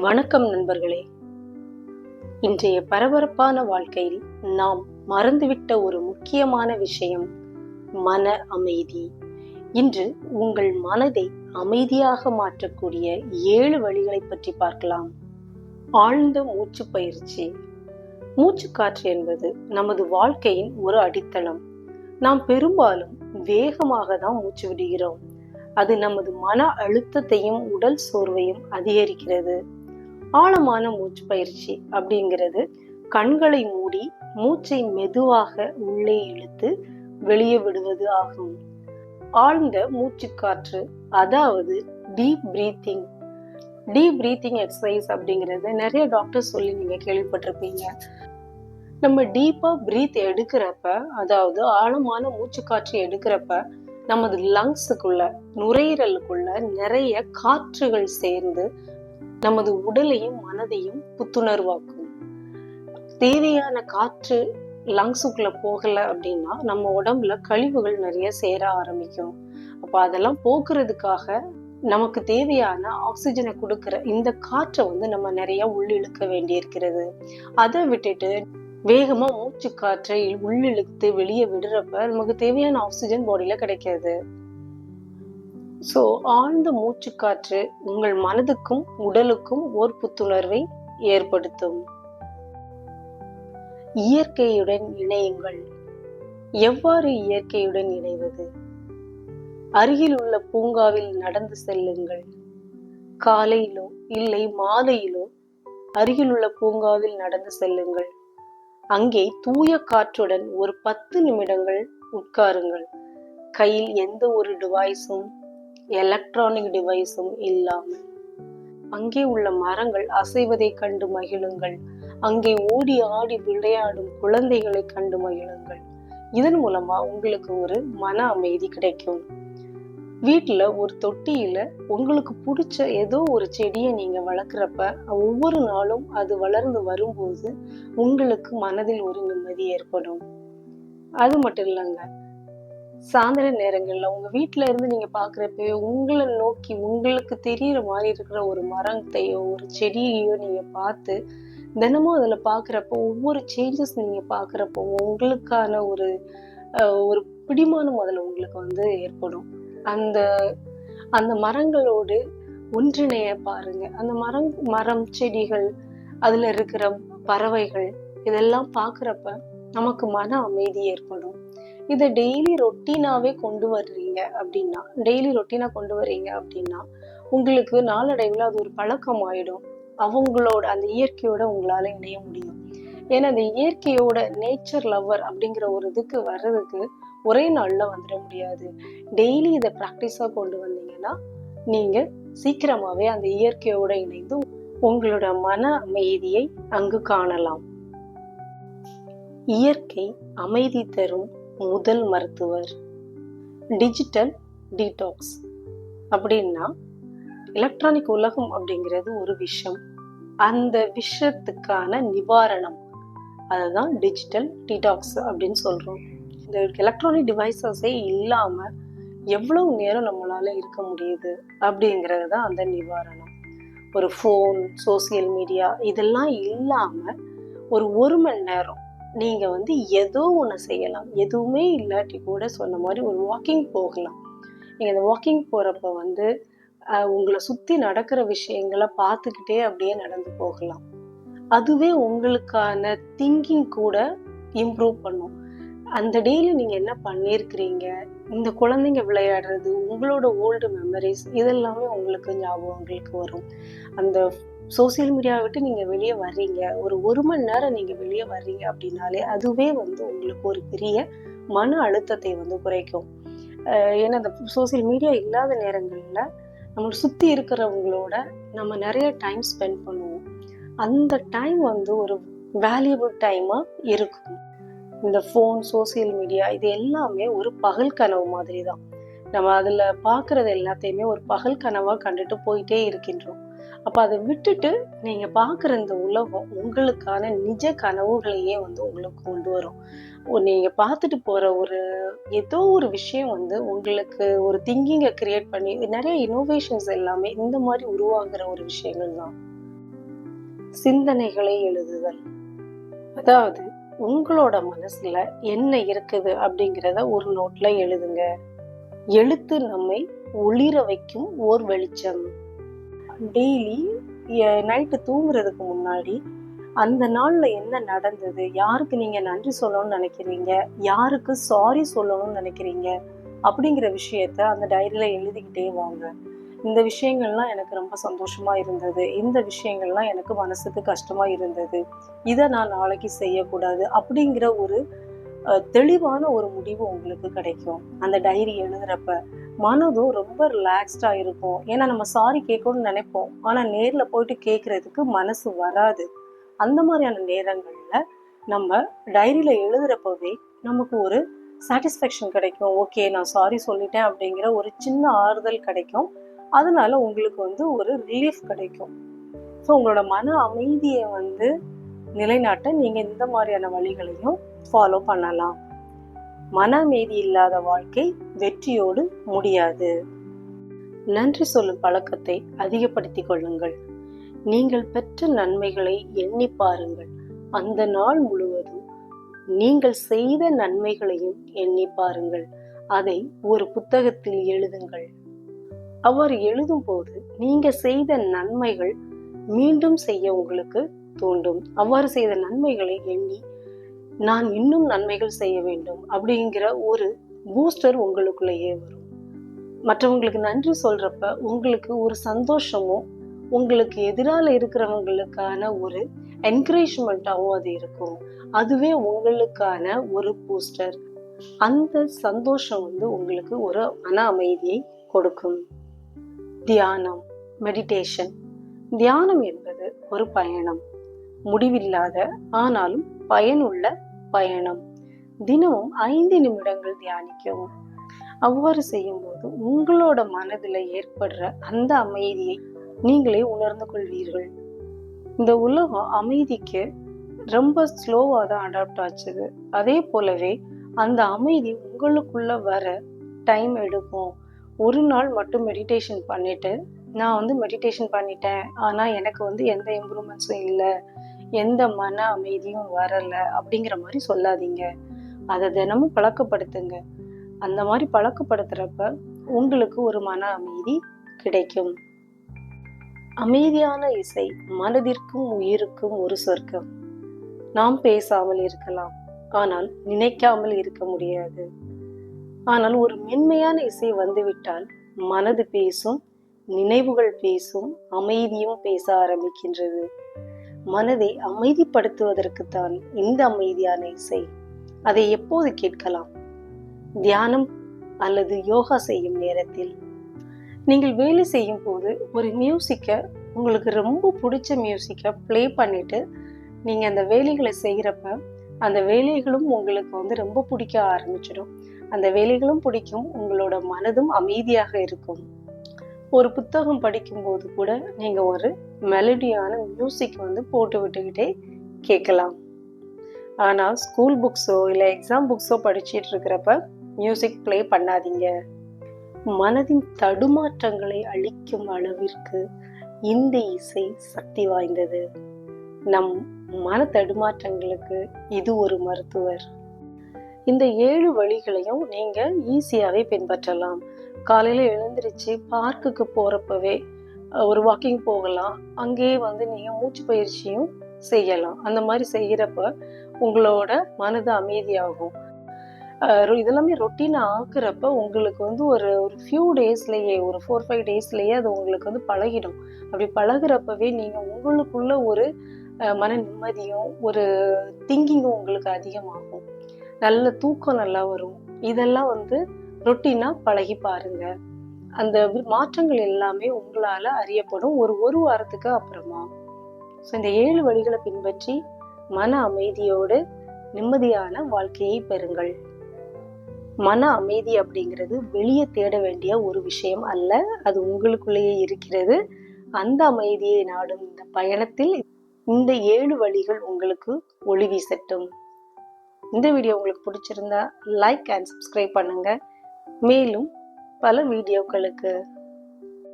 வணக்கம் நண்பர்களே. இன்றைய பரபரப்பான வாழ்க்கையில் நாம் மறந்துவிட்ட ஒரு முக்கியமான விஷயம் மன அமைதி. இன்று உங்கள் மனதை அமைதியாக மாற்றக்கூடிய 7 வழிகளை பற்றி பார்க்கலாம். ஆழ்ந்த மூச்சு பயிற்சி. மூச்சு காற்று என்பது நமது வாழ்க்கையின் ஒரு அடித்தளம். நாம் பெரும்பாலும் வேகமாக தான் மூச்சு விடுகிறோம். அது நமது மன அழுத்தத்தையும் உடல் சோர்வையும் அதிகரிக்கிறது. ஆழமான மூச்சு பயிற்சி அப்படிங்கிறது கண்களை மூடி மூச்சை மெதுவாக உள்ளே இழுத்து வெளியே விடுவது ஆகும். ஆழ்ந்த மூச்சு காற்று, அதாவது deep breathing. Deep breathing exercise அப்படிங்கிறது நிறைய டாக்டர் சொல்லி நீங்க கேள்விப்பட்டிருப்பீங்க. நம்ம டீப்பா பிரீத் எடுக்கிறப்ப, அதாவது ஆழமான மூச்சு காற்று எடுக்கிறப்ப நமது லங்ஸுக்குள்ள, நுரையீரலுக்குள்ள நிறைய காற்றுகள் சேர்ந்து நமது உடலையும் மனதையும் புத்துணர்வாக்கும். தேவையான காற்று லங்ஸுக்குள்ள போகல அப்படின்னா நம்ம உடம்புல கழிவுகள் நிறைய சேர ஆரம்பிக்கும். அப்ப அதெல்லாம் போக்குறதுக்காக நமக்கு தேவையான ஆக்சிஜனை கொடுக்கிற இந்த காற்றை நம்ம நிறைய உள்ளிழுக்க வேண்டியிருக்கிறது. அதை விட்டுட்டு வேகமா மூச்சு காற்றை உள்ளிழுத்து வெளியே விடுறப்ப நமக்கு தேவையான ஆக்சிஜன் பாடியில கிடைக்காது. சோ ஆழ்ந்த மூச்சு காற்று உங்கள் மனதுக்கும் உடலுக்கும் ஓர் புத்துணர்வை ஏற்படுத்தும். இயற்கையுடன் இணையுங்கள். எவ்வாறு இயற்கையுடன் இணைவது? அருகில் உள்ள பூங்காவில் நடந்து செல்லுங்கள். காலையிலோ இல்லை மாலையிலோ அருகில் உள்ள பூங்காவில் நடந்து செல்லுங்கள். அங்கே தூய காற்றுடன் ஒரு 10 நிமிடங்கள் உட்காருங்கள். கையில் எந்த ஒரு டிவைஸும், எலக்ட்ரானிக் டிவைஸும் இல்லாமல். அங்கே உள்ள மரங்கள் அசைவதை கண்டு மகிழுங்கள். அங்கே ஓடி ஆடி விளையாடும் குழந்தைகளை கண்டு மகிழுங்கள். இதன் மூலமா உங்களுக்கு ஒரு மன அமைதி கிடைக்கும். வீட்டுல ஒரு தொட்டியில உங்களுக்கு பிடிச்ச ஏதோ ஒரு செடியை நீங்க வளர்க்குறப்ப ஒவ்வொரு நாளும் அது வளர்ந்து வரும்போது உங்களுக்கு மனதில் ஒரு நிம்மதி ஏற்படும். அது மட்டும் இல்லைங்க, சாயந்தர நேரங்கள்ல உங்க வீட்டுல இருந்து நீங்க பாக்குறப்ப உங்களை நோக்கி உங்களுக்கு தெரியற மாதிரி இருக்கிற ஒரு மரத்தையோ ஒரு செடியையோ நீங்க பார்த்து தினமும் அதுல பாக்குறப்போ ஒவ்வொரு சேஞ்சஸ் நீங்க பாக்குறப்போ உங்களுக்கான ஒரு ஒரு பிடிமானம் அதுல உங்களுக்கு ஏற்படும். அந்த அந்த மரங்களோடு ஒன்றிணைய பாருங்க. அந்த மரம் செடிகள், அதுல இருக்கிற பறவைகள், இதெல்லாம் பாக்குறப்ப நமக்கு மன அமைதி ஏற்படும். இதை டெய்லி ரொட்டீனாவே கொண்டு வர்றீங்க அப்படின்னா உங்களுக்கு நாளடைவில் அது ஒரு பழக்கம் ஆயிடும். அவங்களோட அந்த இயற்கையோட உங்களால இணைய முடியும். ஏன்னா அந்த இயற்கையோட நேச்சர் லவ்வர் அப்படிங்கிற ஒரு இதுக்கு வர்றதுக்கு ஒரே நாள்ல வந்துட முடியாது. டெய்லி இதை பிராக்டிஸா கொண்டு வந்தீங்கன்னா நீங்க சீக்கிரமாவே அந்த இயற்கையோட இணைந்து உங்களோட மன அமைதியை அங்கு காணலாம். இயற்கை அமைதி தரும் முதல் மருத்துவர். டிஜிட்டல் டீடாக்ஸ் அப்படின்னா எலக்ட்ரானிக் உலகம் அப்படிங்கிறது ஒரு விஷம். அந்த விஷத்துக்கான நிவாரணம், அதுதான் டிஜிட்டல் டீடாக்ஸ் அப்படின்னு சொல்றோம். இந்த எலக்ட்ரானிக் டிவைசஸே இல்லாம எவ்வளவு நேரம் நம்மளால இருக்க முடியுது அப்படிங்கிறது தான் அந்த நிவாரணம். ஒரு ஃபோன், சோசியல் மீடியா இதெல்லாம் இல்லாம ஒரு மணி நேரம் நீங்க ஏதோ ஒண்ணு செய்யலாம். எதுவுமே இல்லாட்டி கூட சொன்ன மாதிரி ஒரு வாக்கிங் போகலாம். நீங்க அந்த வாக்கிங் போறப்ப உங்களை சுத்தி நடக்கிற விஷயங்களை பார்த்துக்கிட்டே அப்படியே நடந்து போகலாம். அதுவே உங்களுக்கான திங்கிங் கூட இம்ப்ரூவ் பண்ணும். அந்த டேல நீங்க என்ன பண்ணிருக்கிறீங்க, இந்த குழந்தைங்க விளையாடுறது, உங்களோட ஓல்டு மெமரிஸ் இதெல்லாமே உங்களுக்கு ஞாபகங்களுக்கு வரும். அந்த சோசியல் மீடியாவை விட்டு நீங்க வெளியே வர்றீங்க, ஒரு மணி நேரம் நீங்க வெளியே வர்றீங்க அப்படின்னாலே அதுவே உங்களுக்கு ஒரு பெரிய மன அழுத்தத்தை குறைக்கும். ஏன்னா அந்த சோசியல் மீடியா இல்லாத நேரங்கள்ல நம்மளை சுத்தி இருக்கிறவங்களோட நம்ம நிறைய டைம் ஸ்பெண்ட் பண்ணுவோம். அந்த டைம் ஒரு வேல்யூபிள் டைமா இருக்கும். இந்த ஃபோன், சோசியல் மீடியா இது எல்லாமே ஒரு பகல் கனவு மாதிரி தான். நம்ம அதுல பாக்குறது எல்லாத்தையுமே ஒரு பகல் கனவா கண்டுட்டு போயிட்டே இருக்கின்றோம். அப்ப அதை விட்டுட்டு நீங்க பாக்குற இந்த உலகம் உங்களுக்கான நிஜ கனவுகளையே உங்களுக்கு கொண்டு வரும். நீங்க பார்த்துட்டு போற ஏதோ ஒரு விஷயம் உங்களுக்கு ஒரு திங்கிங்கை கிரியேட் பண்ணி நிறைய இனோவேஷன்ஸ் எல்லாமே இந்த மாதிரி உருவாகிற ஒரு விஷயங்கள் தான். சிந்தனைகளை எழுதுதல். அதாவது உங்களோட மனசுல என்ன இருக்குது அப்படிங்கிறத ஒரு நோட்ல எழுதுங்க. எழுத்து நம்மை ஒளிர வைக்கும் ஓர் வெளிச்சம். டெய்லி நைட்டு தூங்குறதுக்கு முன்னாடி அந்த நாள்ல என்ன நடந்தது, யாருக்கு நீங்க நன்றி சொல்லணும்னு நினைக்கிறீங்க, யாருக்கு சாரி சொல்லணும்னு நினைக்கிறீங்க அப்படிங்கிற விஷயத்த அந்த டைரியில எழுதிக்கிட்டே வாங்க. இந்த விஷயங்கள்லாம் எனக்கு ரொம்ப சந்தோஷமா இருந்தது, இந்த விஷயங்கள்லாம் எனக்கு மனசுக்கு கஷ்டமா இருந்தது, இதை நான் நாளைக்கு செய்யக்கூடாது அப்படிங்கிற ஒரு தெளிவான ஒரு முடிவு உங்களுக்கு கிடைக்கும். அந்த டைரி எழுதுறப்ப மனதும் ரொம்ப ரிலாக்ஸ்டா இருக்கும். ஏன்னா நம்ம சாரி கேட்கணும்னு நினைப்போம், ஆனா நேர்ல போயிட்டு கேட்கறதுக்கு மனசு வராது. அந்த மாதிரியான நேரங்கள்ல நம்ம டைரியில எழுதுறப்பவே நமக்கு ஒரு சாட்டிஸ்ஃபேக்ஷன் கிடைக்கும். ஓகே, நான் சாரி சொல்லிட்டேன் அப்படிங்கிற ஒரு சின்ன ஆறுதல் கிடைக்கும். அதனால உங்களுக்கு ஒரு ரிலீஃப் கிடைக்கும். ஸோ உங்களோட மன அமைதியை நிலைநாட்ட நீங்க இந்த மாதிரியான வழிகளையும் ஃபாலோ பண்ணலாம். மன அமைதி இல்லாத வாழ்க்கை வெற்றியோடு முடியாது. நன்றி சொல்லும் பழக்கத்தை அதிகப்படுத்திக் கொள்ளுங்கள். நீங்கள் பெற்ற நன்மைகளை எண்ணி பாருங்கள். அந்த நாள் முழுவதும் நீங்கள் செய்த நன்மைகளையும் எண்ணி பாருங்கள். அதை ஒரு புத்தகத்தில் எழுதுங்கள். அவர் எழுதும் போது நீங்க செய்த நன்மைகள் மீண்டும் செய்ய உங்களுக்கு தூண்டும். அவ்வாறு செய்த நன்மைகளை எண்ணி நான் இன்னும் நன்மைகள் செய்ய வேண்டும் அப்படிங்கிற ஒரு பூஸ்டர் உங்களுக்குள்ளேயே வரும். மற்றவங்களுக்கு நன்றி சொல்றப்ப உங்களுக்கு ஒரு சந்தோஷமும், உங்களுக்கு எதிரால இருக்கிறவங்களுக்கான ஒரு என்கரேஜ்மெண்டாவும் அது இருக்கும். அதுவே உங்களுக்கான ஒரு பூஸ்டர். அந்த சந்தோஷம் உங்களுக்கு ஒரு மன அமைதியை கொடுக்கும். தியானம், மெடிடேஷன். தியானம் என்பது ஒரு பயணம், முடிவில்லாத ஆனாலும் பயனுள்ள பயணம். தினமும் 5 நிமிடங்கள் தியானிக்கவும். அவ்வாறு செய்யும் போது உங்களோட மனதில் ஏற்படுற அந்த அமைதியை நீங்களே உணர்ந்து கொள்வீர்கள். இந்த உலகம் அமைதிக்கு ரொம்ப ஸ்லோவா தான் அடாப்ட் ஆச்சுது. அதே போலவே அந்த அமைதி உங்களுக்குள்ள வர டைம் எடுக்கும். ஒரு நாள் மட்டும் மெடிடேஷன் பண்ணிட்டு நான் மெடிடேஷன் பண்ணிட்டேன், ஆனா எனக்கு எந்த இம்ப்ரூவ்மெண்ட்ஸும் இல்லை, எந்த மன அமைதியும் வரல அப்படிங்கிற மாதிரி சொல்லாதீங்க. அதை தினமும் பழக்கப்படுத்துங்க. அந்த மாதிரி பழக்கப்படுத்துறப்ப உங்களுக்கு ஒரு மன அமைதி கிடைக்கும். அமைதியான இசை மனதிற்கும் உயிருக்கும் ஒரு சொர்க்கம். நாம் பேசாமல் இருக்கலாம், ஆனால் நினைக்காமல் இருக்க முடியாது. ஆனால் ஒரு மென்மையான இசை வந்துவிட்டால் மனது பேசும், நினைவுகள் பேசும், அமைதியும் பேச ஆரம்பிக்கின்றது. மனதை அமைதிப்படுத்துவதற்குத்தான் இந்த அமைதியான இசை. அதை எப்போது கேட்கலாம்? தியானம் அல்லது யோகா செய்யும் நேரத்தில். நீங்கள் வேலை செய்யும் போது ஒரு மியூசிக்கை, உங்களுக்கு ரொம்ப பிடிச்ச மியூசிக்கை ப்ளே பண்ணிட்டு நீங்க அந்த வேலைகளை செய்கிறப்ப அந்த வேலைகளும் உங்களுக்கு ரொம்ப பிடிக்க ஆரம்பிச்சிடும். அந்த வேலைகளும் பிடிக்கும், உங்களோட மனதும் அமைதியாக இருக்கும். ஒரு புத்தகம் படிக்கும்போது கூட நீங்க ஒரு மெலடியான மியூசிக் போட்டு விட்டுக்கிட்டே கேட்கலாம். ஆனால் ஸ்கூல் புக்ஸோ இல்லை எக்ஸாம் புக்ஸோ படிச்சுட்டு இருக்கிறப்ப மியூசிக் ப்ளே பண்ணாதீங்க. மனதின் தடுமாற்றங்களை அழிக்கும் அளவிற்கு இந்த இசை சக்தி வாய்ந்தது. நம் மன தடுமாற்றங்களுக்கு இது ஒரு மருத்துவர். இந்த 7 வழிகளையும் நீங்க ஈஸியாவே பின்பற்றலாம். காலையில எழுந்திருச்சு பார்க்குக்கு போறப்பவே ஒரு வாக்கிங் போகலாம். அங்கேயே நீங்க மூச்சு பயிற்சியும் செய்யலாம். அந்த மாதிரி செய்யறப்ப உங்களோட மனது அமைதியாகும். இதெல்லாமே ரொட்டீனா ஆக்குறப்ப உங்களுக்கு ஒரு ஃபியூ டேஸ்லயே, ஒரு 4-5 டேஸ்லயே அது உங்களுக்கு பழகிடும். அப்படி பழகுறப்பவே நீங்க உங்களுக்குள்ள ஒரு மன நிம்மதியும் ஒரு திங்கிங்கும் உங்களுக்கு அதிகமாகும். நல்ல தூக்கம் நல்லா வரும். இதெல்லாம் ரொட்டீனா பழகி பாருங்க. அந்த மாற்றங்கள் எல்லாமே உங்களால அறியப்படும் ஒரு வாரத்துக்கு அப்புறமா. ஸோ இந்த 7 வழிகளை பின்பற்றி மன அமைதியோடு நிம்மதியான வாழ்க்கையை பெறுங்கள். மன அமைதி அப்படிங்கிறது வெளியே தேட வேண்டிய ஒரு விஷயம் அல்ல, அது உங்களுக்குள்ளேயே இருக்கிறது. அந்த அமைதியை நாடும் இந்த பயணத்தில் இந்த 7 வழிகள் உங்களுக்கு ஒளி வீசட்டும். இந்த வீடியோ உங்களுக்கு பிடிச்சிருந்தா லைக் அண்ட் சப்ஸ்கிரைப் பண்ணுங்க. மேலும் பல வீடியோக்களுக்கு